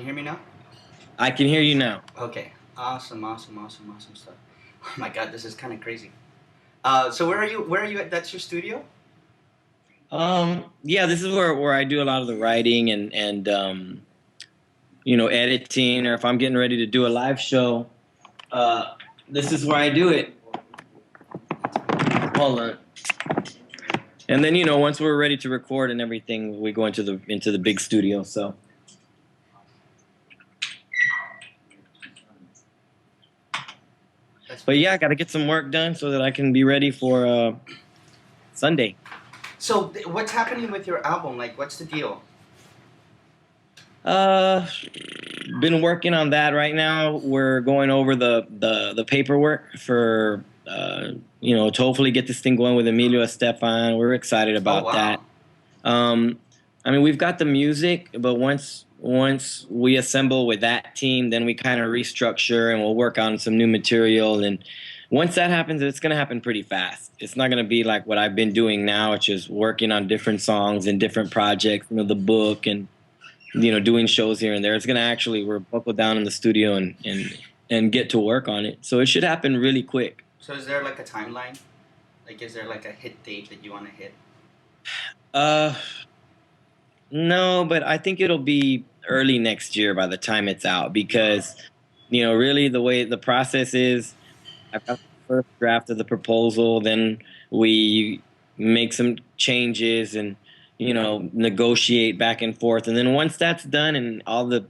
hear me now? I can hear you now. Okay. Awesome stuff. Oh my God, this is kind of crazy. So where are you? Where are you at? That's your studio? Yeah, this is where I do a lot of the writing and editing, or if I'm getting ready to do a live show, uh, this is where I do it. Hold on. And then once we're ready to record and everything, we go into the big studio. So, but yeah, I got to get some work done so that I can be ready for Sunday. So what's happening with your album? Like, what's the deal? Been working on that right now. We're going over the paperwork for to hopefully get this thing going with Emilio Estefan. We're excited about that. I mean, we've got the music, but once we assemble with that team, then we kind of restructure and we'll work on some new material. And once that happens, it's going to happen pretty fast. It's not going to be like what I've been doing now, which is working on different songs and different projects, the book and doing shows here and there. It's going to actually, we're buckled down in the studio and get to work on it. So it should happen really quick. So is there like a timeline? Like, is there like a hit date that you want to hit? No, but I think it'll be early next year by the time it's out because, really the way the process is, I've got the first draft of the proposal, then we make some changes and, negotiate back and forth. And then once that's done and all the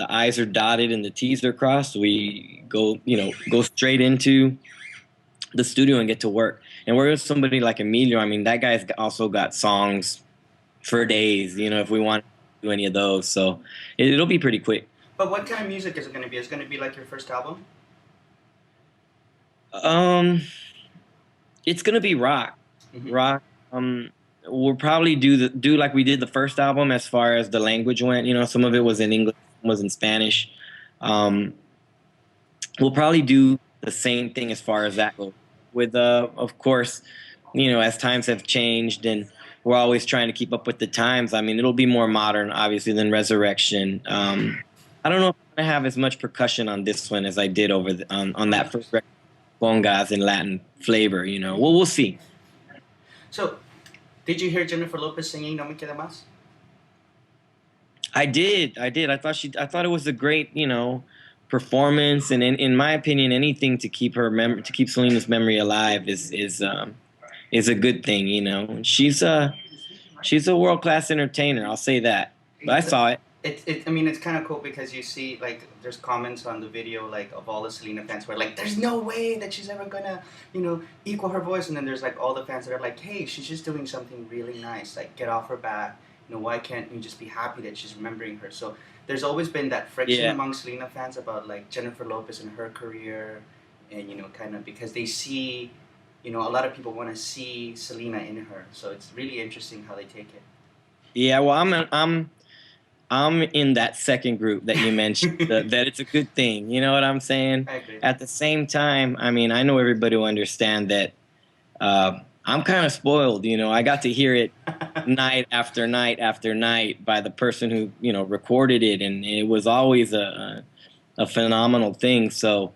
I's are dotted and the T's are crossed, we go straight into the studio and get to work. And whereas somebody like Emilio, I mean, that guy's also got songs for days, if we want to do any of those. So it'll be pretty quick. But what kind of music is it going to be? Is it going to be like your first album? It's going to be rock. Mm-hmm. Rock. We'll probably do like we did the first album as far as the language went. Some of it was in English, some was in Spanish. We'll probably do the same thing as far as that goes. With of course, as times have changed and we're always trying to keep up with the times. I mean, it'll be more modern, obviously, than Resurrection. I don't know if I'm gonna have as much percussion on this one as I did over on that first record, congas and Latin flavor. We'll see. So, did you hear Jennifer Lopez singing "No Me Queda Más"? I did. I thought it was a great, performance, and in my opinion, anything to keep Selena's memory alive is a good thing. She's a world-class entertainer. I'll say that. But I saw it. I mean, it's kind of cool because you see, like, there's comments on the video, like, of all the Selena fans where, like, there's no way that she's ever gonna, equal her voice. And then there's, like, all the fans that are like, hey, she's just doing something really nice. Like, get off her back. Why can't you just be happy that she's remembering her? So there's always been that friction among Selena fans about, like, Jennifer Lopez and her career. And, kind of because they see, a lot of people want to see Selena in her. So it's really interesting how they take it. Yeah, well, I'm in that second group that you mentioned, that it's a good thing. You know what I'm saying? I agree. At the same time, I mean, I know everybody will understand that I'm kind of spoiled. I got to hear it night after night after night by the person who, recorded it, and it was always a phenomenal thing. So,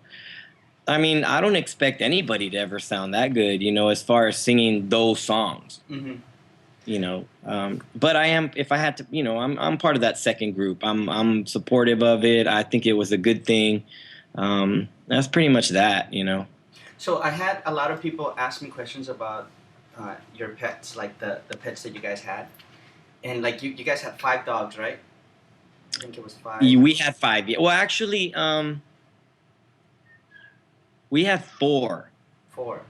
I mean, I don't expect anybody to ever sound that good, as far as singing those songs. Mm-hmm. But I am, if I had to, I'm part of that second group. I'm supportive of it. I think it was a good thing. That's pretty much that. So I had a lot of people ask me questions about your pets, like the pets that you guys had, and like you guys had 5 dogs, right? I think it was 5. We had 5. Yeah. Well, actually, we had 4. 4.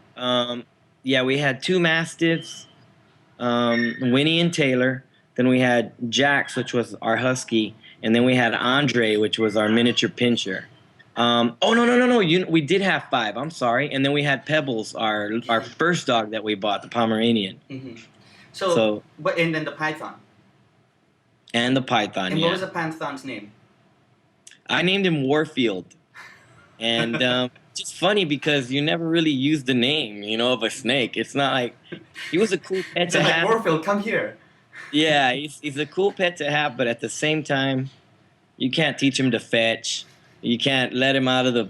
Yeah, we had 2 mastiffs. Winnie and Taylor. Then we had Jax, which was our husky, and then we had Andre, which was our miniature pinscher. No. We did have 5. I'm sorry. And then we had Pebbles, our first dog that we bought, the Pomeranian. Mm-hmm. So, and then the python. And the python. And what was the python's name? I named him Warfield, and it's funny because you never really use the name, of a snake. It's not like he was a cool pet to have. Warfield, come here. Yeah, he's a cool pet to have, but at the same time, You can't teach him to fetch. You can't let him out of the.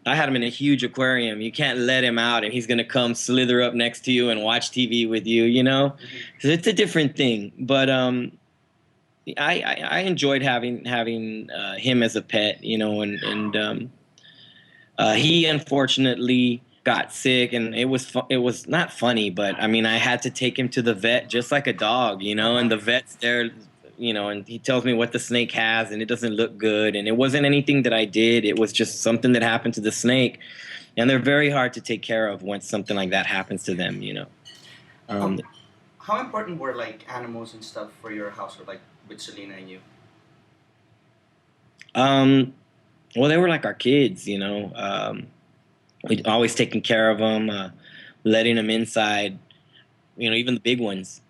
I had him in a huge aquarium. You can't let him out, and he's gonna come slither up next to you and watch TV with you. You know, Mhm. so it's a different thing. But I enjoyed having him as a pet. You know, and he unfortunately got sick, and it was not funny, but I mean, I had to take him to the vet just like a dog, you know, and Uh-huh. the vet's there, you know, and he tells me what the snake has, and it doesn't look good, and it wasn't anything that I did. It was just something that happened to the snake, and they're very hard to take care of once something like that happens to them, you know. Um, Um, how important were like animals and stuff for your household, like with Selena and you? um, well, they were like our kids, you know. We always taking care of them, letting them inside, you know, even the big ones.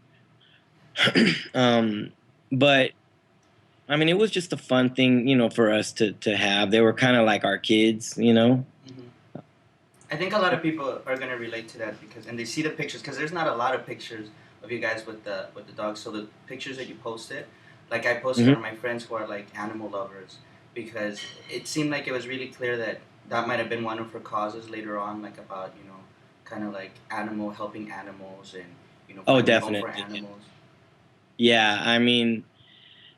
um, but I mean, it was just a fun thing, you know, for us to have. They were kind of like our kids, you know. Hmm. I think a lot of people are gonna relate to that because, and they see the pictures because there's not a lot of pictures of you guys with the dogs. So the pictures that you posted, like I posted Hmm. on my friends who are like animal lovers, because it seemed like it was really clear that that might have been one of her causes later on, like about kind of like animal helping animals and Oh, finding home for definitely. animals. Yeah, I mean,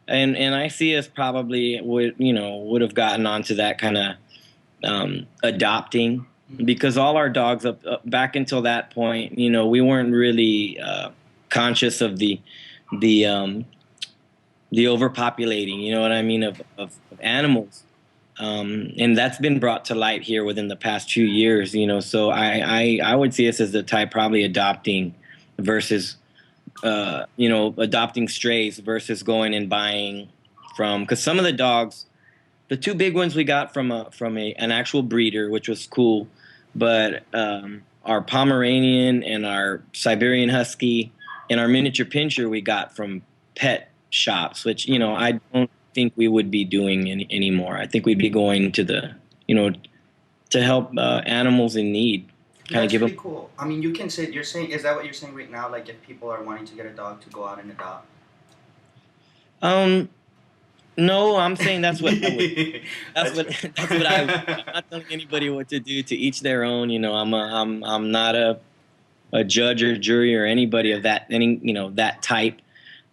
and I see us probably would have gotten onto that kind of adopting Hmm. because all our dogs up back until that point, you know, we weren't really conscious of the um, the overpopulating, you know what I mean, of animals. And that's been brought to light here within the past 2 years, you know. So I would see us as the type probably adopting versus adopting strays versus going and buying from because some of the dogs, the two big ones we got from an actual breeder, which was cool, but our Pomeranian and our Siberian Husky and our miniature pinscher we got from pet shops, which Hmm. I don't think we would be doing anymore. I think we'd be going to the you know to help animals in need, kind of That's give them. really cool. I mean, you can say you're saying is that what you're saying right now? Like, if people are wanting to get a dog to go out and adopt. Um, no, I'm saying that's what I would. That's That's what right. that's what I would do. I'm not telling anybody what to do. To each their own. You know, I'm not a judge or jury or anybody of that type.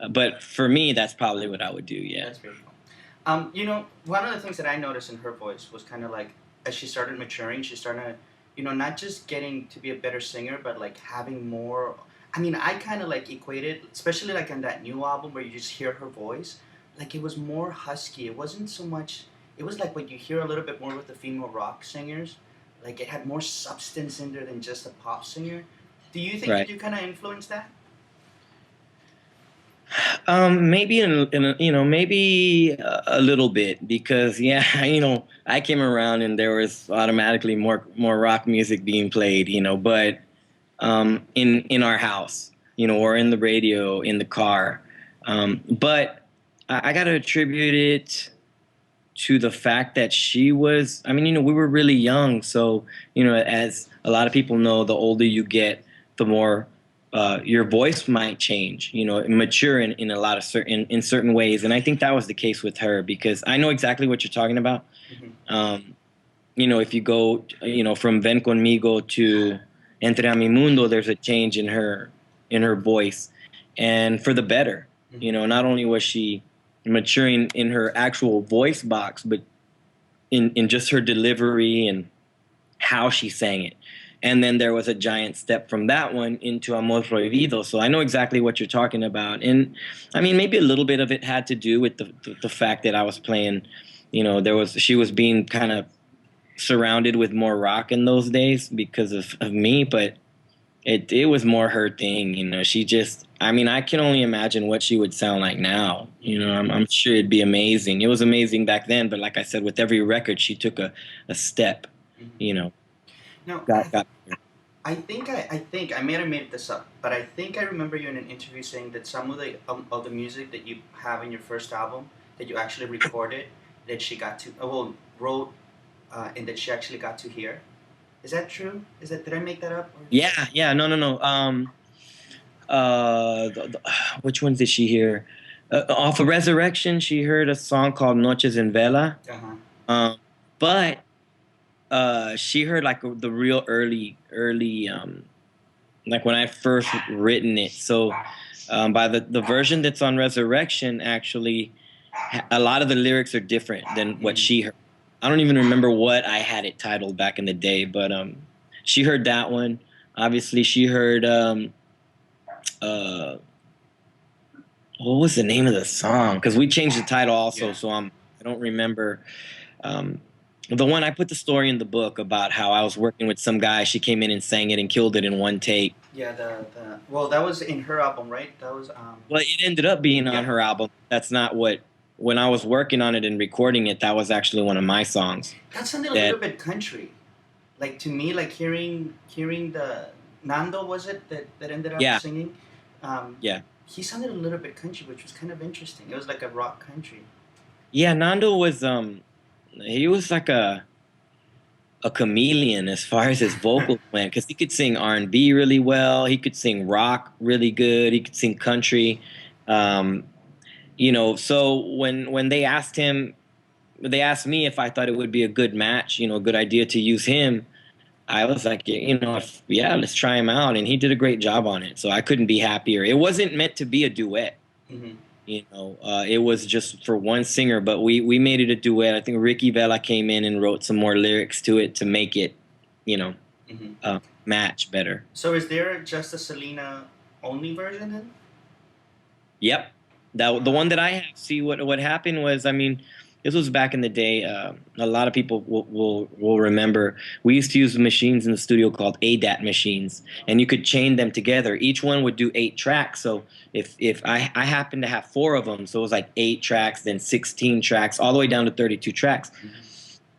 But for me, that's probably what I would do. Yeah. That's very cool. One of the things that I noticed in her voice was kind of like as she started maturing, she started, not just getting to be a better singer, but like having more. I mean, I kind of like equated, especially like on that new album where you just hear her voice, like it was more husky. It wasn't so much. It was like what you hear a little bit more with the female rock singers. Like it had more substance in there than just a pop singer. Do you think that Right. you kind of influenced that? Maybe maybe a little bit because yeah, I came around and there was automatically more rock music being played, but in our house, or in the radio in the car. But I got to attribute it to the fact that she was. I mean, we were really young, so as a lot of people know, the older you get, the more your voice might change, mature in a lot of in certain ways. And I think that was the case with her because I know exactly what you're talking about. Hmm. Um, if you go, from Ven Conmigo to Entre a mi mundo, there's a change in her voice, and for the better. Hmm. Not only was she maturing in her actual voice box, but in just her delivery and how she sang it. And then there was a giant step from that one into Amor Prohibido. So I know exactly what you're talking about. And I mean, maybe a little bit of it had to do with the fact that I was playing, she was being kind of surrounded with more rock in those days because of me, but it was more her thing. She just, I mean, I can only imagine what she would sound like now. I'm sure it'd be amazing. It was amazing back then, but like I said, with every record, she took a step, Hmm. you know, No, got I may have made this up, but I think I remember you in an interview saying that some of the music that you have in your first album that you actually recorded that she got to wrote and that she actually got to hear. Is that true? Did I make that up? Or? Yeah, no. Which ones did she hear? Off of Resurrection, she heard a song called Noches en Vela. Uh-huh. But she heard like the real early, like when I first written it. So by the version that's on Resurrection, actually, a lot of the lyrics are different than what she heard. I don't even remember what I had it titled back in the day, but she heard that one. Obviously, she heard uh, what was the name of the song? Because we changed the title also, so I don't remember. Um, the one I put the story in the book about how I was working with some guy. She came in and sang it and killed it in one take. Yeah, well, that was in her album, right? That was Well, it ended up being on her album. That's not what. When I was working on it and recording it, that was actually one of my songs. That sounded a little bit country, like to me, like hearing the Nando, was it that ended up singing? Yeah. He sounded a little bit country, which was kind of interesting. It was like a rock country. Yeah, Nando was he was like a chameleon as far as his vocals went, because he could sing R&B really well, he could sing rock really good, he could sing country. You know, so when they asked me if I thought it would be a good match, you know, a good idea to use him, I was like, you know, yeah, let's try him out, and he did a great job on it. So I couldn't be happier. It wasn't meant to be a duet. Mm-hmm. You know, it was just for one singer, but we made it a duet. I think Ricky Vela came in and wrote some more lyrics to it to make it, you know, match better. So is there just a Selena only version then? Yep. The one that I have. See, what happened was, I mean, this was back in the day. A lot of people will remember. We used to use machines in the studio called ADAT machines, and you could chain them together. Each one would do 8 tracks. So if I happened to have 4 of them, so it was like 8 tracks, then 16 tracks, all the way down to 32 tracks.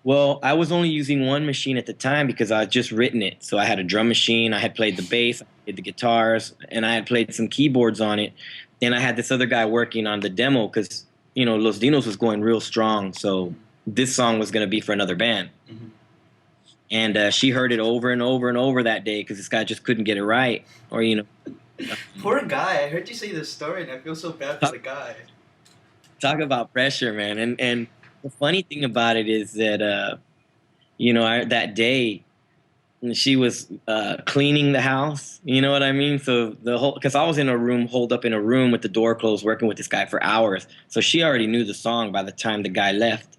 Well, I was only using one machine at the time because I had just written it. So I had a drum machine, I had played the bass, I played the guitars, and I had played some keyboards on it. And I had this other guy working on the demo because, you know, Los Dinos was going real strong. So this song was going to be for another band. Mm-hmm. And she heard it over and over and over that day because this guy just couldn't get it right. Or, you know. Poor guy. I heard you say this story and I feel so bad for the guy. Talk about pressure, man. And the funny thing about it is that, you know, that day, she was cleaning the house, you know what I mean? So because I was in a room, holed up in a room with the door closed, working with this guy for hours. So she already knew the song by the time the guy left.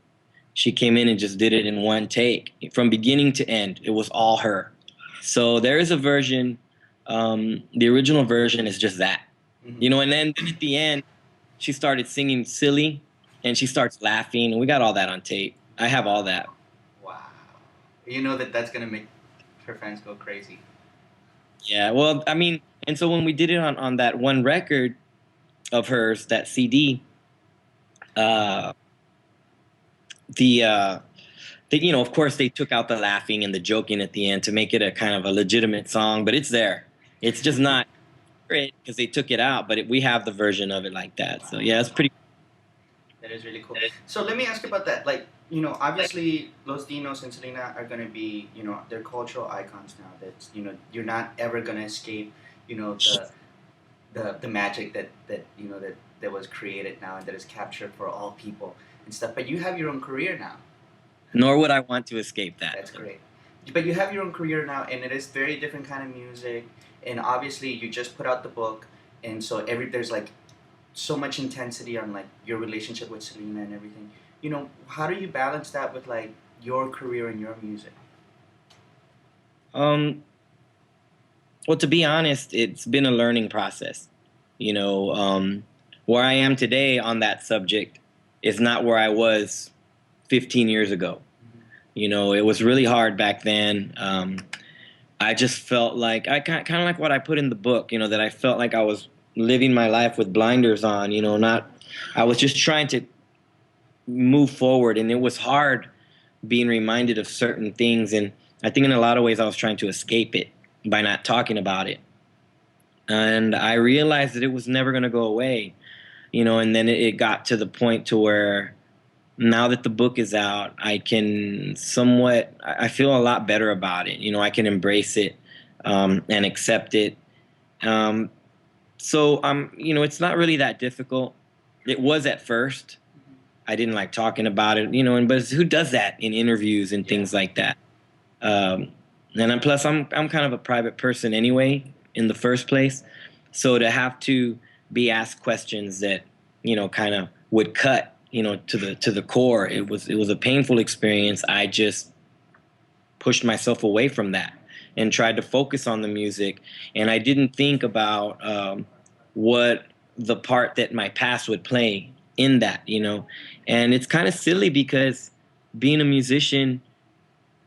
She came in and just did it in one take, from beginning to end. It was all her. So there is a version. The original version is just that, you know. And then at the end, she started singing "Silly," and she starts laughing, and we got all that on tape. I have all that. Wow, you know that's gonna make her fans go crazy. Yeah, well, I mean, and so when we did it on that one record of hers, that CD, you know, of course they took out the laughing and the joking at the end to make it a kind of a legitimate song, but it's there. It's just not great because they took it out, but we have the version of it like that. So yeah, it's pretty. That is really cool. So let me ask you about that. Like, you know, obviously Los Dinos and Selena are going to be, you know, they're cultural icons now. That's, you know, you're not ever going to escape, you know, the magic that you know that was created now and that is captured for all people and stuff. But you have your own career now. Nor would I want to escape that. That's great. But you have your own career now, and it is very different kind of music. And obviously, you just put out the book, and so there's like so much intensity on like your relationship with Selena and everything. You know, how do you balance that with like your career and your music? Well, to be honest, it's been a learning process. You know, where I am today on that subject is not where I was 15 years ago. Mm-hmm. You know, it was really hard back then. I just felt like I kind of like what I put in the book. You know, that I felt like I was living my life with blinders on. You know, I was just trying to move forward, and it was hard being reminded of certain things. And I think in a lot of ways I was trying to escape it by not talking about it. And I realized that it was never going to go away, you know, and then it got to the point to where now that the book is out, I feel a lot better about it. You know, I can embrace it and accept it. So, you know, it's not really that difficult. It was at first. I didn't like talking about it, you know, and but who does that in interviews and things like that? Um, and plus, I'm kind of a private person anyway in the first place, so to have to be asked questions that, you know, kind of would cut, you know, to the core. It was a painful experience. I just pushed myself away from that and tried to focus on the music, and I didn't think about what the part that my past would play in that, you know. And it's kind of silly because being a musician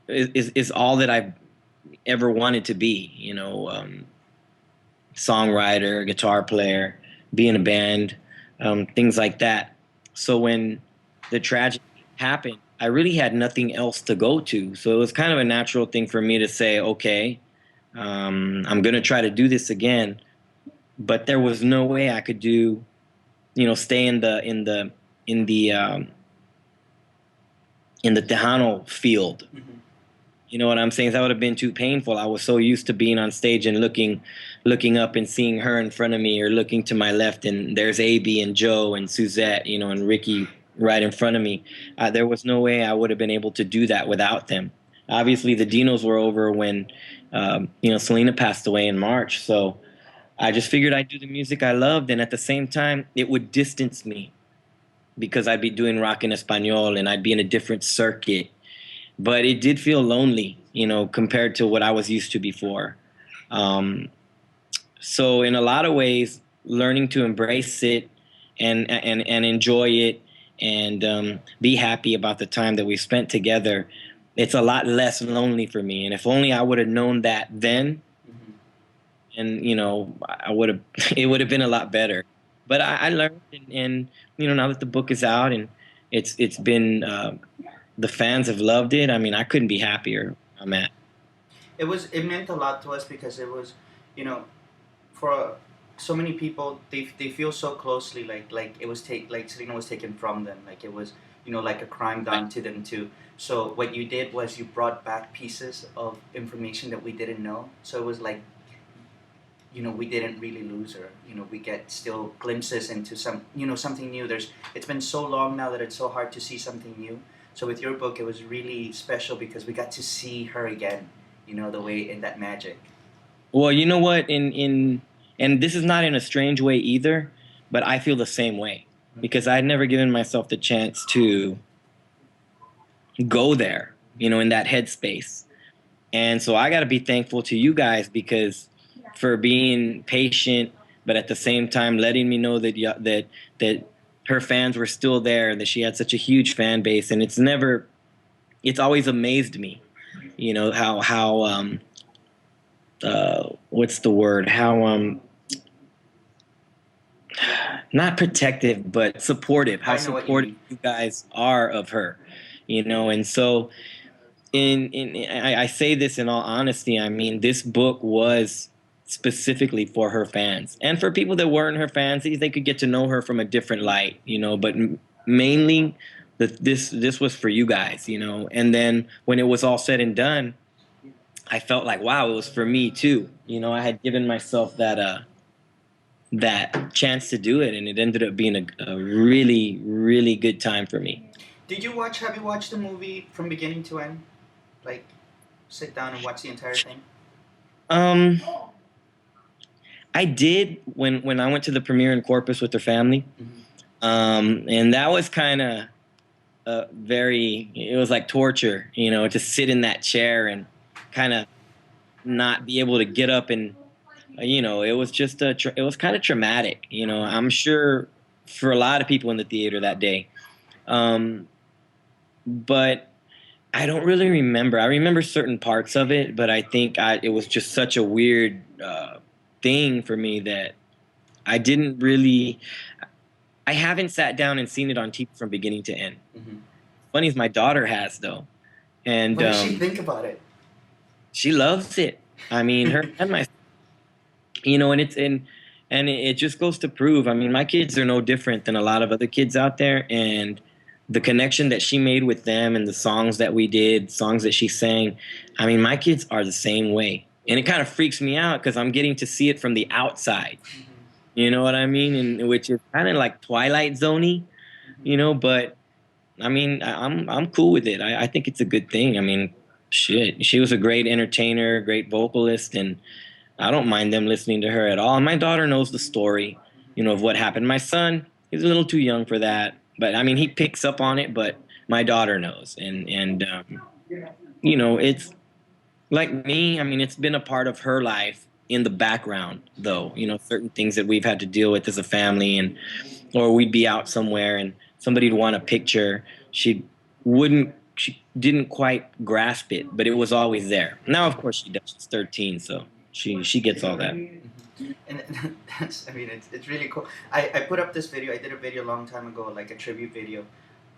is all that I've ever wanted to be, you know, songwriter, guitar player, be in a band, things like that. So when the tragedy happened, I really had nothing else to go to. So it was kind of a natural thing for me to say, okay, I'm going to try to do this again. But there was no way I could do, you know, stay in the Tejano field. Mm-hmm. You know what I'm saying? That would have been too painful. I was so used to being on stage and looking up and seeing her in front of me, or looking to my left and there's AB and Joe and Suzette, you know, and Ricky right in front of me. There was no way I would have been able to do that without them. Obviously, the Dinos were over when, you know, Selena passed away in March. So I just figured I'd do the music I loved, and at the same time, it would distance me because I'd be doing rock en español and I'd be in a different circuit. But it did feel lonely, you know, compared to what I was used to before. Um, so in a lot of ways, learning to embrace it and enjoy it, and be happy about the time that we spent together, it's a lot less lonely for me. And if only I would have known that then, Mm-hmm. and you know, I would have it would have been a lot better. But I learned, and you know, now that the book is out and it's been the fans have loved it. I mean, I couldn't be happier. I'm at. It meant a lot to us because it was, you know, for so many people they feel so closely, like it was like Selena was taken from them, like it was, you know, like a crime done to them too. So what you did was you brought back pieces of information that we didn't know. So it was like, you know, we didn't really lose her. You know, we get still glimpses into some, you know, something new. It's been so long now that it's so hard to see something new. So with your book, it was really special because we got to see her again. You know, the way in that magic. Well, you know what? And this is not in a strange way either, but I feel the same way because I'd never given myself the chance to go there, you know, in that headspace. And so I got to be thankful to you guys because for being patient, but at the same time letting me know that that her fans were still there, that she had such a huge fan base, and it's always amazed me, you know, how what's the word? How not protective, but supportive. How I know what you supportive mean. you guys are of her, you know, and so I say this in all honesty. I mean, this book was specifically for her fans and for people that weren't her fans. They could get to know her from a different light, you know. But mainly, this was for you guys, you know. And then when it was all said and done, I felt like, wow, it was for me too. You know, I had given myself that chance to do it, and it ended up being a really, really good time for me. Have you watched the movie from beginning to end? Like, sit down and watch the entire thing? Um, I did when I went to the premiere in Corpus with her family, Mm-hmm. and that was kind of very. It was like torture, you know, to sit in that chair and kind of not be able to get up, and you know, it was just it was kind of traumatic. You know, I'm sure for a lot of people in the theater that day, um, but I don't really remember. I remember certain parts of it, but I think it was just such a weird thing for me that I didn't really. I haven't sat down and seen it on TV from beginning to end. Mm-hmm. Funny as my daughter has though, and What does she think about it? she loves it. I mean, her and my, you know, and it just goes to prove. I mean, my kids are no different than a lot of other kids out there, and the connection that she made with them and the songs that we did, songs that she sang. I mean, my kids are the same way, and it kind of freaks me out because I'm getting to see it from the outside. You know what I mean? And which is kind of like Twilight Zoney, Mhm. you know. But I mean, I'm cool with it. I think it's a good thing. I mean, shit, she was a great entertainer, great vocalist, and I don't mind them listening to her at all. And my daughter knows the story, you know, of what happened. My son, he's a little too young for that, but I mean, he picks up on it. But my daughter knows, and you know, it's like me. I mean, it's been a part of her life in the background, though. You know, certain things that we've had to deal with as a family, and or we'd be out somewhere and somebody'd want a picture. She didn't quite grasp it, but it was always there. Now, of course, she does. She's 13, so she gets all that. Mhm. And that's, I mean, it's really cool. I put up this video. I did a video a long time ago, like a tribute video,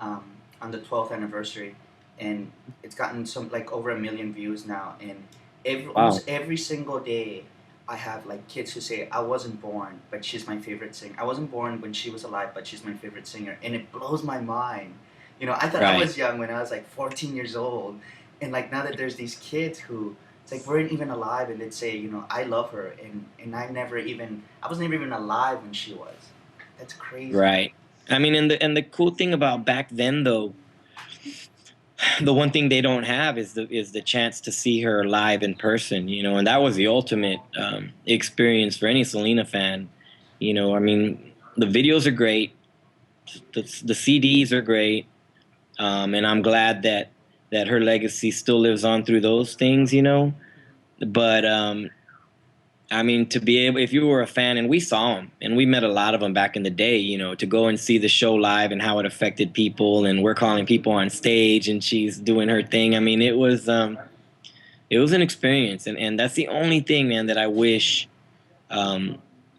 um, on the 12th anniversary, and it's gotten some like over 1 million views now. And Wow. almost every single day, I have like kids who say, "I wasn't born, but she's my favorite singer. I wasn't born when she was alive, but she's my favorite singer," and it blows my mind. You know, I thought I Right. was young when I was like 14 years old, and like now that there's these kids who it's like weren't even alive and they'd say, you know, I love her, and I was never even alive when she was. That's crazy. Right. I mean, and the cool thing about back then, though, the one thing they don't have is the chance to see her live in person. You know, and that was the ultimate experience for any Selena fan. You know, I mean, the videos are great, the CDs are great, and I'm glad that her legacy still lives on through those things. You know, but I mean, to be able, if you were a fan, and we saw them, and we met a lot of them back in the day, you know, to go and see the show live and how it affected people, and we're calling people on stage, and she's doing her thing. I mean, it was an experience, and that's the only thing, man, that I wish um,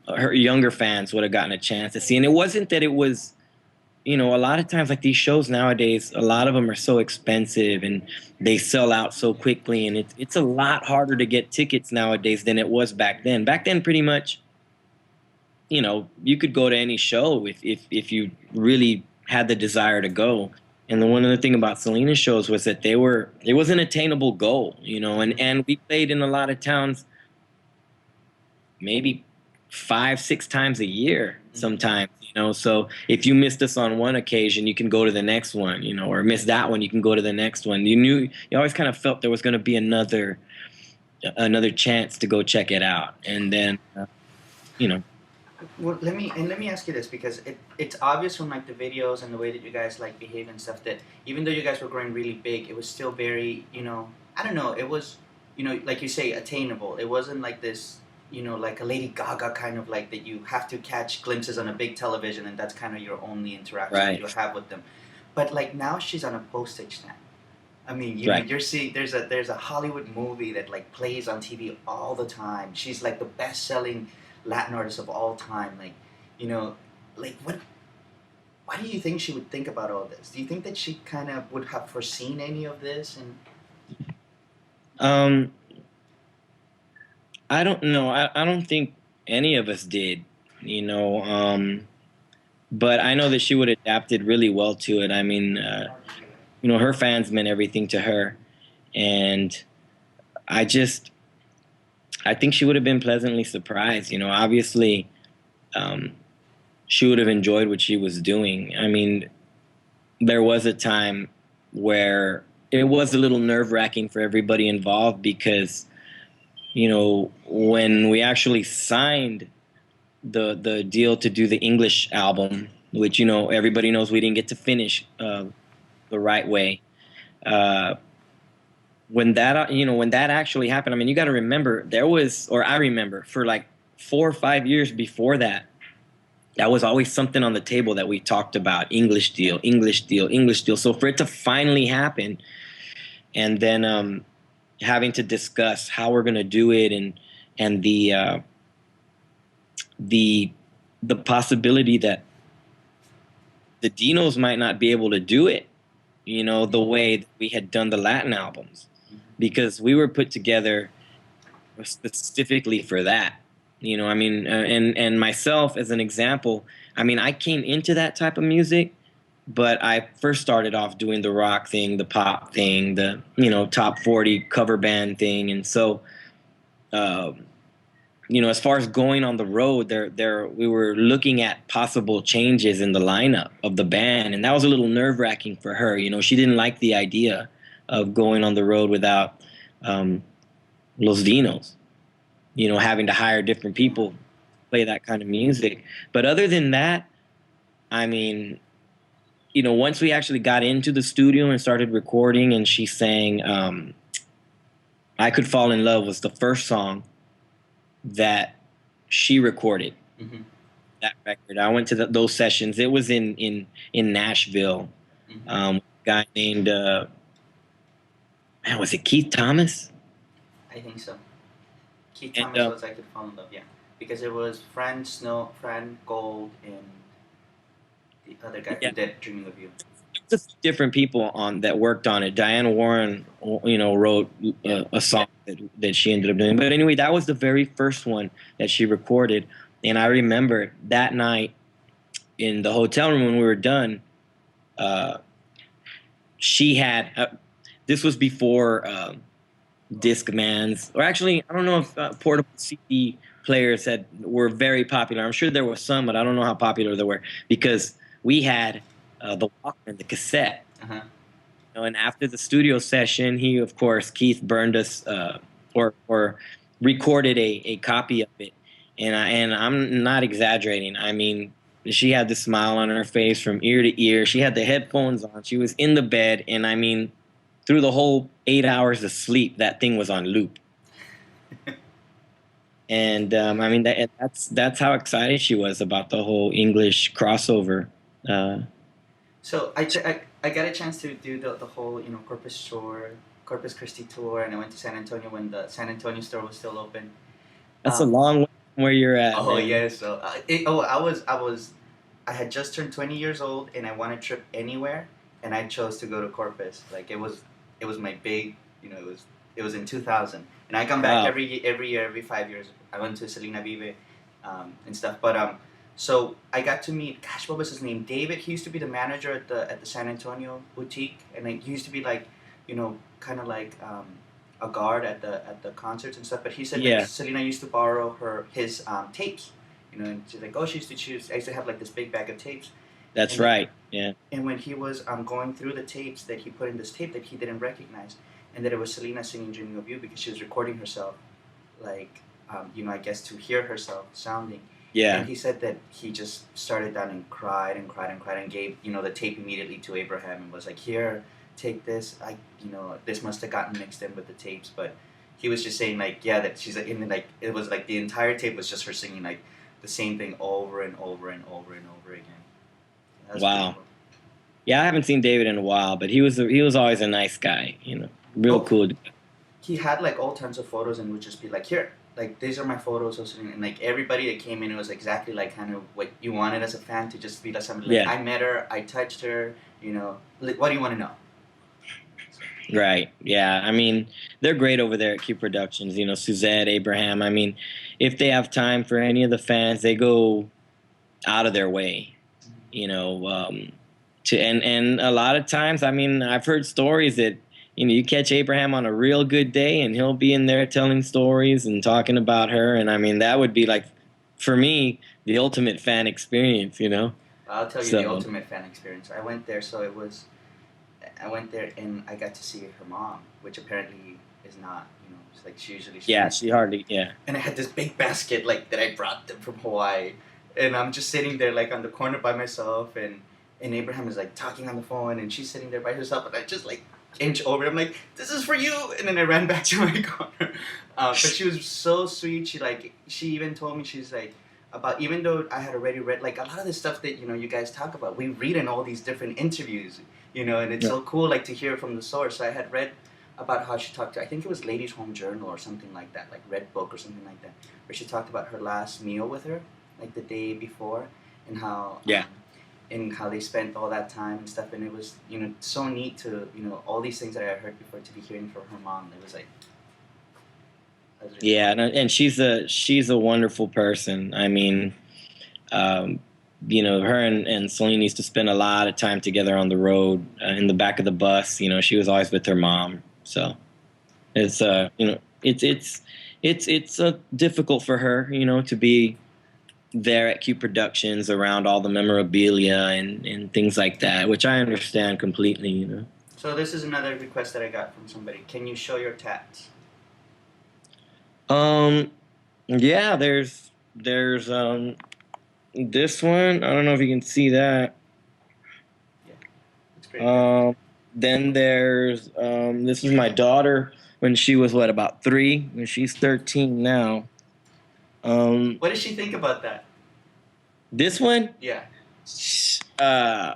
her younger fans would have gotten a chance to see. And it wasn't that it was, you know, a lot of times like these shows nowadays, a lot of them are so expensive and they sell out so quickly, and it's a lot harder to get tickets nowadays than it was back then. Back then, pretty much, you know, you could go to any show if you really had the desire to go. And the one other thing about Selena's shows was that it was an attainable goal, you know, and we played in a lot of towns maybe 5, 6 times a year Mm-hmm. sometimes, you know. So if you missed us on one occasion, you can go to the next one, you know, or miss that one, you can go to the next one. You always kind of felt there was going to be another chance to go check it out. And then, you know, Well, let me ask you this because it's obvious from like the videos and the way that you guys like behave and stuff that even though you guys were growing really big, it was still very, you know, I don't know, it was, you know, like you say, attainable. It wasn't like this, you know, like a Lady Gaga kind of like that you have to catch glimpses on a big television and that's kind of your only interaction that right, you have with them. But like now she's on a postage stamp. I mean, you know, right, you're seeing there's a Hollywood movie that like plays on TV all the time. She's like the best-selling Latin artist of all time. Like, you know, like what? Why do you think she would think about all this? Do you think that she kind of would have foreseen any of this? And um, I don't know. I don't think any of us did, you know. But I know that she would have adapted really well to it. I mean, you know, her fans meant everything to her, and I just I think she would have been pleasantly surprised. You know, obviously, um, she would have enjoyed what she was doing. I mean, there was a time where it was a little nerve wracking for everybody involved because, you know, when we actually signed the deal to do the English album, which, you know, everybody knows we didn't get to finish the right way. Uh, when that actually happened, I mean, you got to remember there was, or I remember for like 4 or 5 years before that, that was always something on the table that we talked about: English deal, English deal, English deal. So for it to finally happen, and then having to discuss how we're going to do it, and the the possibility that the Dinos might not be able to do it, you know, the way that we had done the Latin albums, because we were put together specifically for that. You know, I mean, and myself as an example, I mean, I came into that type of music, but I first started off doing the rock thing, the pop thing, the, you know, top 40 cover band thing, and so. Uh, as far as going on the road, we were looking at possible changes in the lineup of the band, and that was a little nerve-wracking for her. She didn't like the idea of going on the road without Los Dinos, having to hire different people to play that kind of music. But other than that, I mean, once we actually got into the studio and started recording, and she sang I Could Fall in Love was the first song that she recorded. Mm-hmm. That record. I went to those sessions. It was in Nashville. Mm-hmm. A guy named was it Keith Thomas? I think so. Keith Thomas was I Could Fall in Love, yeah. Because it was Fran Gold, and the other guy who did Dreaming of You. Just different people that worked on it. Diana Warren, wrote a song that she ended up doing. But anyway, that was the very first one that she recorded. And I remember that night in the hotel room when we were done, she had, this was before Discmans, or actually, I don't know if portable CD players were very popular. I'm sure there were some, but I don't know how popular they were, because we had the Walkman, the cassette. Uh-huh. And after the studio session, Keith burned us or recorded a copy of it. And I'm not exaggerating. I mean, she had the smile on her face from ear to ear. She had the headphones on. She was in the bed. And I mean, through the whole 8 hours of sleep, that thing was on loop. And I mean, that's how excited she was about the whole English crossover. So I got a chance to do the whole Corpus Christi tour, and I went to San Antonio when the San Antonio store was still open. That's a long way from where you're at. Oh man. yeah, so I had just turned 20 years old, and I wanted to trip anywhere, and I chose to go to Corpus. Like it was my big, it was in 2000, and I come back every year, every 5 years. I went to Selena Vive, and stuff, but so I got to meet, gosh, what was his name? David. He used to be the manager at the San Antonio boutique, and he used to be like, kind of like a guard at the concerts and stuff. But he said like, Selena used to borrow his tapes, and she's like, oh, she used to choose. I used to have like this big bag of tapes. That's right. Yeah. And when he was going through the tapes, that he put in this tape that he didn't recognize, and that it was Selena singing "Dreaming of You" because she was recording herself, like I guess to hear herself sounding. Yeah. And he said that he just started down and cried and cried and cried and gave, the tape immediately to Abraham and was like, here, take this. This must have gotten mixed in with the tapes, but he was just saying like, yeah, that she's like, and then like, it was like the entire tape was just her singing like the same thing over and over and over and over again. Wow. Cool. Yeah, I haven't seen David in a while, but he was always a nice guy, real cool. He had like all tons of photos and would just be like, here, like these are my photos, and like everybody that came in, it was exactly like kind of what you wanted as a fan, to just be like somebody like, I met her, I touched her, what do you want to know? Right. Yeah. I mean, they're great over there at Q Productions. Suzette, Abraham. I mean, if they have time for any of the fans, they go out of their way. And a lot of times, I mean, I've heard stories that you catch Abraham on a real good day, and he'll be in there telling stories and talking about her. And I mean, that would be like, for me, the ultimate fan experience. I'll tell you the ultimate fan experience. I went there, I went there and I got to see her mom, which apparently is not, it's like she usually. She hardly. And I had this big basket like that I brought them from Hawaii, and I'm just sitting there like on the corner by myself, and Abraham is like talking on the phone, and she's sitting there by herself, and I just like inch over. I'm like, this is for you, and then I ran back to my corner. But she was so sweet. She even told me, she's like, about, even though I had already read like a lot of the stuff that you guys talk about, we read in all these different interviews, and it's so cool like to hear from the source. So I had read about how she talked to, I think it was Ladies Home Journal or something like that, like Red Book or something like that, where she talked about her last meal with her, like the day before, and how and how they spent all that time and stuff. And it was so neat to all these things that I had heard before, to be hearing from her mom. It was like, really cool. And she's a wonderful person. I mean, her and Selena used to spend a lot of time together on the road, in the back of the bus. She was always with her mom. So it's it's difficult for her, you know, to be there at Q Productions around all the memorabilia and things like that, which I understand completely, you know. So this is another request that I got from somebody. Can you show your tats? Yeah, there's this one. I don't know if you can see that. Yeah, it's pretty good. Then there's this is my daughter when she was what, about 3, and she's 13 now. What does she think about that? This one, Yeah. uh,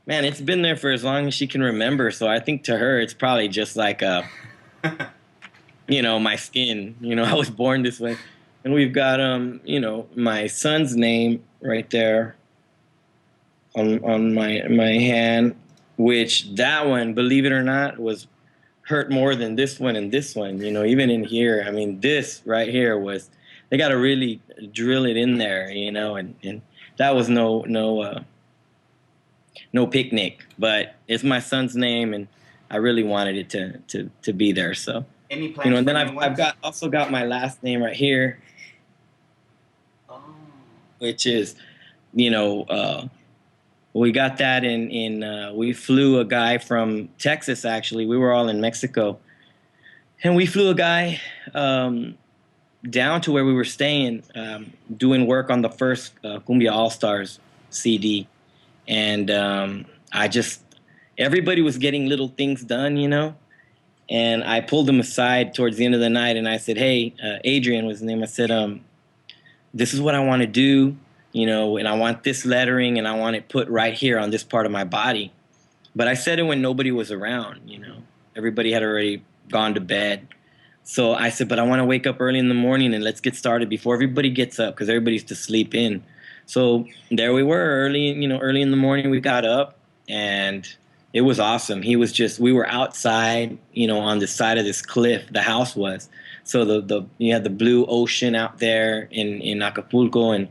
man, it's been there for as long as she can remember. So I think to her, it's probably just like you know, my skin. You know, I was born this way. And we've got you know, my son's name right there on my hand, which that one, believe it or not, was hurt more than this one and this one. You know, even in here, I mean, this right here was, they got to really drill it in there, you know, and that was no picnic, but it's my son's name, and I really wanted it to be there. So, Any you know, plans and for then new I've ones? also got my last name right here, Oh. which is, you know, we got that we flew a guy from Texas. Actually, we were all in Mexico, and we flew a guy down to where we were staying, doing work on the first Cumbia All Stars CD, and I just, everybody was getting little things done, you know. And I pulled him aside towards the end of the night, and I said, "Hey, Adrian was his name." I said, "This is what I want to do, you know, and I want this lettering, and I want it put right here on this part of my body." But I said it when nobody was around, you know. Everybody had already gone to bed. So I said, "But I want to wake up early in the morning and let's get started before everybody gets up, because everybody's to sleep in." So there we were, early, you know, early in the morning. We got up, and it was awesome. He was just, we were outside, you know, on the side of this cliff. The house was. So the you had the blue ocean out there in Acapulco, and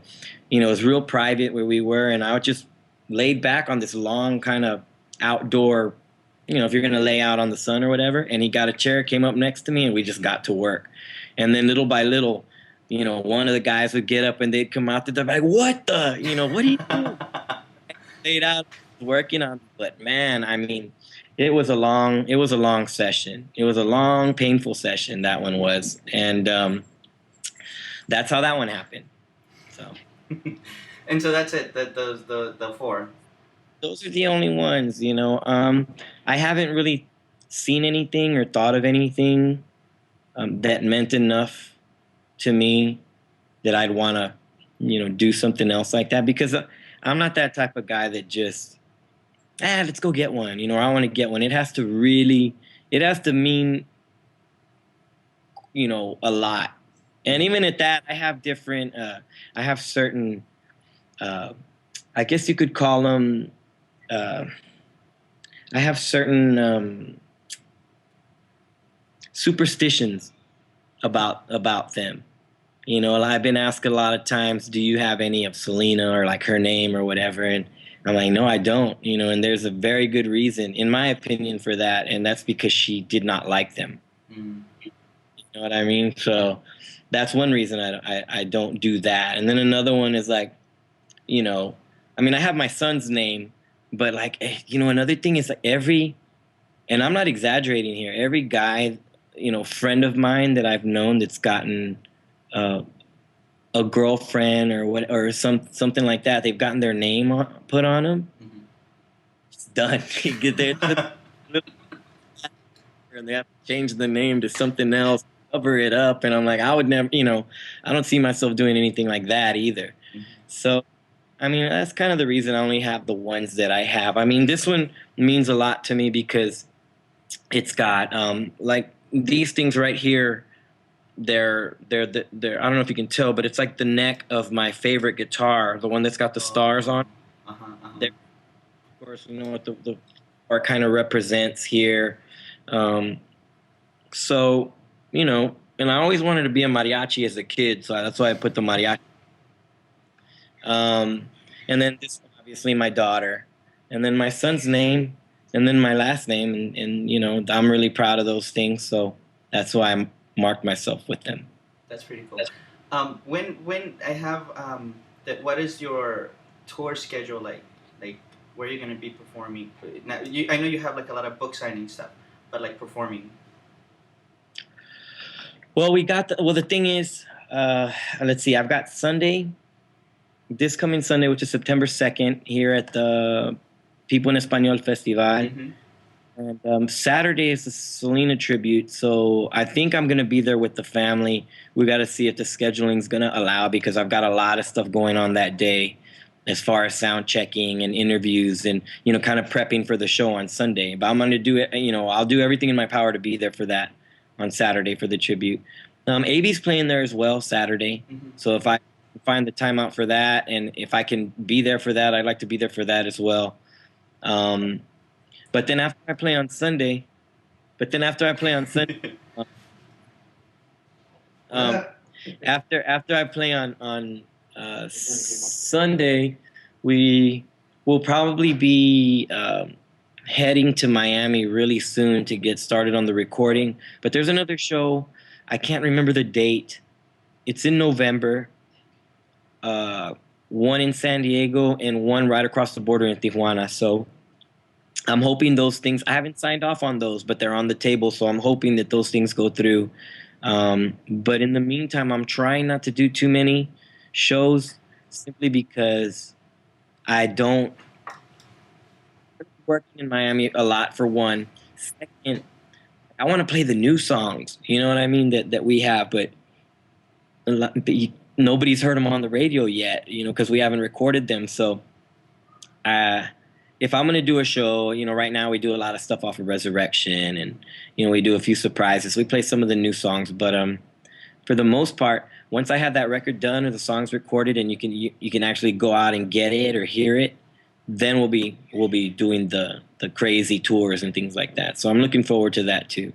you know, it was real private where we were, and I was just laid back on this long kind of outdoor, you know, if you're going to lay out on the sun or whatever. And he got a chair, came up next to me, and we just got to work. And then little by little, you know, one of the guys would get up and they'd come out there, like, "What the, you know, what are you doing?" Laid out working on, but man, I mean, it was a long session. It was a long, painful session, that one was. And that's how that one happened. So And so that's it. Those the four. those are the only ones, you know. I haven't really seen anything or thought of anything that meant enough to me that I'd want to, you know, do something else like that, because I'm not that type of guy that just, let's go get one. You know, I want to get one. It has to really, it has to mean, you know, a lot. And even at that, I have different, I have certain, uh, I guess you could call them, uh, I have certain superstitions about them. You know, I've been asked a lot of times, "Do you have any of Selena or like her name or whatever?" And I'm like, "No, I don't." You know, and there's a very good reason, in my opinion, for that, and that's because she did not like them. Mm. You know what I mean? So that's one reason I don't do that. And then another one is like, you know, I mean, I have my son's name, but like, you know, another thing is like and I'm not exaggerating here, every guy, you know, friend of mine that I've known that's gotten uh, a girlfriend or what, or something like that, they've gotten their name put on them. Mm-hmm. It's done. You get there, and they have to change the name to something else, cover it up, and I'm like, I would never, you know, I don't see myself doing anything like that either. Mm-hmm. So, I mean, that's kind of the reason I only have the ones that I have. I mean, this one means a lot to me because it's got like these things right here. They're I don't know if you can tell, but it's like the neck of my favorite guitar, the one that's got the stars on. Uh-huh, uh-huh. There, of course, you know what the star kind of represents here. Um, so, you know, and I always wanted to be a mariachi as a kid, so that's why I put the mariachi. Um, and then this one, obviously my daughter, and then my son's name, and then my last name, and you know, I'm really proud of those things, so that's why I marked myself with them. That's pretty cool. When I have that, what is your tour schedule like? Like, where are you gonna be performing? Now, I know you have like a lot of book signing stuff, but like performing. Well, the thing is, let's see. I've got Sunday, this coming Sunday, which is September 2nd, here at the People en Español Festival. Mm-hmm. And Saturday is the Selena tribute, so I think I'm gonna be there with the family. We got to see if the scheduling's gonna allow, because I've got a lot of stuff going on that day, as far as sound checking and interviews and kind of prepping for the show on Sunday. But I'm gonna do it. I'll do everything in my power to be there for that on Saturday for the tribute. AB's playing there as well Saturday, Mm-hmm. so if I find the time out for that, and if I can be there for that, I'd like to be there for that as well. Um, but then after I play on Sunday, um, after I play on Sunday, we will probably be heading to Miami really soon to get started on the recording. But there's another show. I can't remember the date. It's in November. One in San Diego and one right across the border in Tijuana. So I'm hoping those things. I haven't signed off on those, but they're on the table. So I'm hoping that those things go through. But in the meantime, I'm trying not to do too many shows, simply because I don't working in Miami a lot, for one. Second, I want to play the new songs. You know what I mean? That we have, but nobody's heard them on the radio yet. Because we haven't recorded them. So, if I'm gonna do a show, right now we do a lot of stuff off of Resurrection, and we do a few surprises. We play some of the new songs, but for the most part, once I have that record done or the songs recorded, and you can actually go out and get it or hear it, then we'll be doing the crazy tours and things like that. So I'm looking forward to that too.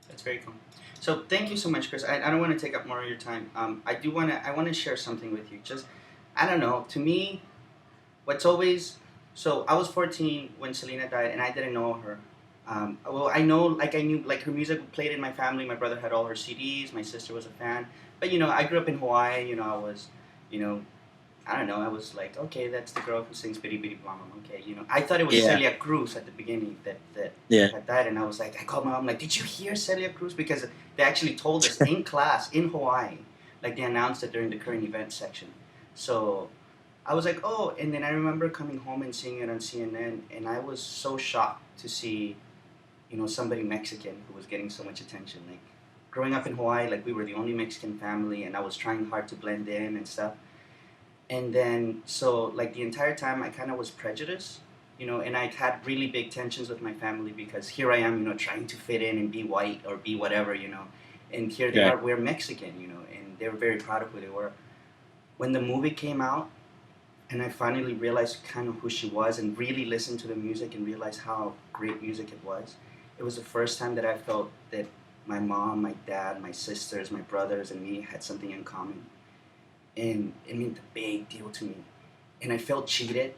That's very cool. So thank you so much, Chris. I don't want to take up more of your time. I want to share something with you. Just, I don't know. To me, what's always so I was 14 when Selena died, and I didn't know her. Well, I knew like her music played in my family. My brother had all her CDs. My sister was a fan. But I grew up in Hawaii. I was, I don't know. I was like, okay, that's the girl who sings "Bitty Bitty Blah Blah." Okay, I thought it was Celia Cruz at the beginning that had died, and I was like, I called my mom like, did you hear Celia Cruz? Because they actually told us in class in Hawaii, like they announced it during the current events section. So I was like, oh, and then I remember coming home and seeing it on CNN, and I was so shocked to see, somebody Mexican who was getting so much attention. Like, growing up in Hawaii, like we were the only Mexican family, and I was trying hard to blend in and stuff. And then, so like the entire time, I kind of was prejudiced, and I had really big tensions with my family because here I am, trying to fit in and be white or be whatever, and here they are, we're Mexican, and they were very proud of who they were. When the movie came out, and I finally realized kind of who she was and really listened to the music and realized how great music it was the first time that I felt that my mom, my dad, my sisters, my brothers, and me had something in common. And it meant a big deal to me. And I felt cheated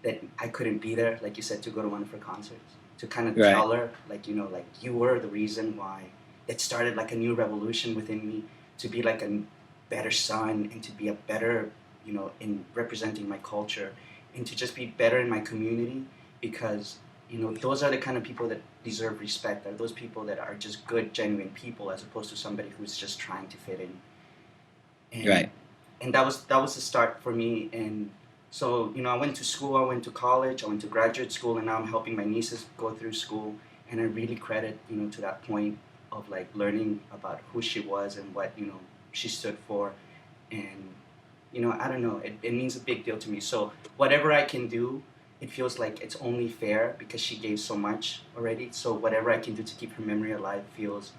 that I couldn't be there, like you said, to go to one of her concerts, to kind of tell her, like, like you were the reason why it started like a new revolution within me, to be like a better son and to be a better, in representing my culture, and to just be better in my community, because, those are the kind of people that deserve respect, are those people that are just good, genuine people, as opposed to somebody who's just trying to fit in. And, and that was the start for me. And so, I went to school, I went to college, I went to graduate school, and now I'm helping my nieces go through school. And I really credit, to that point of like learning about who she was and what, she stood for. And, I don't know, it means a big deal to me. So whatever I can do, it feels like it's only fair because she gave so much already. So whatever I can do to keep her memory alive feels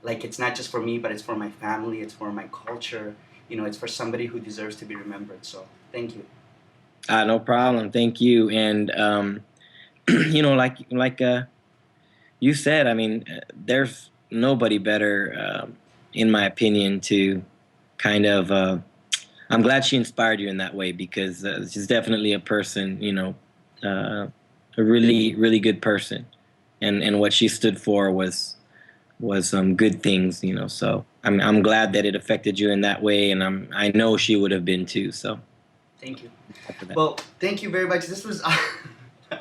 like it's not just for me, but it's for my family, it's for my culture. It's for somebody who deserves to be remembered. So thank you. No problem. Thank you. And like you said, I mean, there's nobody better, in my opinion, to kind of. I'm glad she inspired you in that way, because she's definitely a person, a really, really good person, and what she stood for was good things, you know. So I'm glad that it affected you in that way, and I know she would have been too. So Thank you. for that. Well, thank you very much. This was I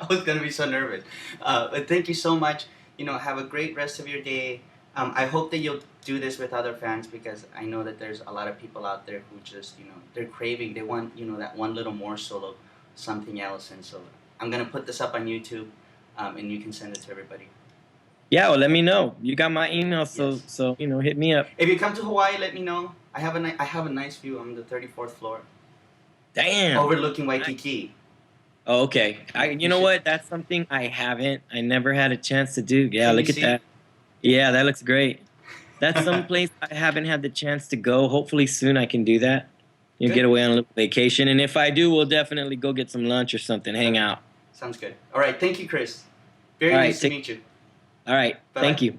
was gonna be so nervous, but thank you so much. You know, have a great rest of your day. I hope that you'll do this with other fans because I know that there's a lot of people out there who just they're craving. They want that one little morsel of something else, and so I'm gonna put this up on YouTube, and you can send it to everybody. Yeah, well, let me know. You got my email, so Yes. so hit me up. If you come to Hawaii, let me know. I have a nice view on the 34th floor, Damn. overlooking Waikiki. Oh, okay. You know what? That's something I never had a chance to do. Yeah, Can you look at see? that. Yeah, that looks great. That's some place I haven't had the chance to go. Hopefully soon I can do that. Good. Get away on a little vacation, and if I do, we'll definitely go get some lunch or something, hang out. Sounds good. All right, thank you, Chris. Very All right, nice to meet you. All right, Bye-bye. thank you.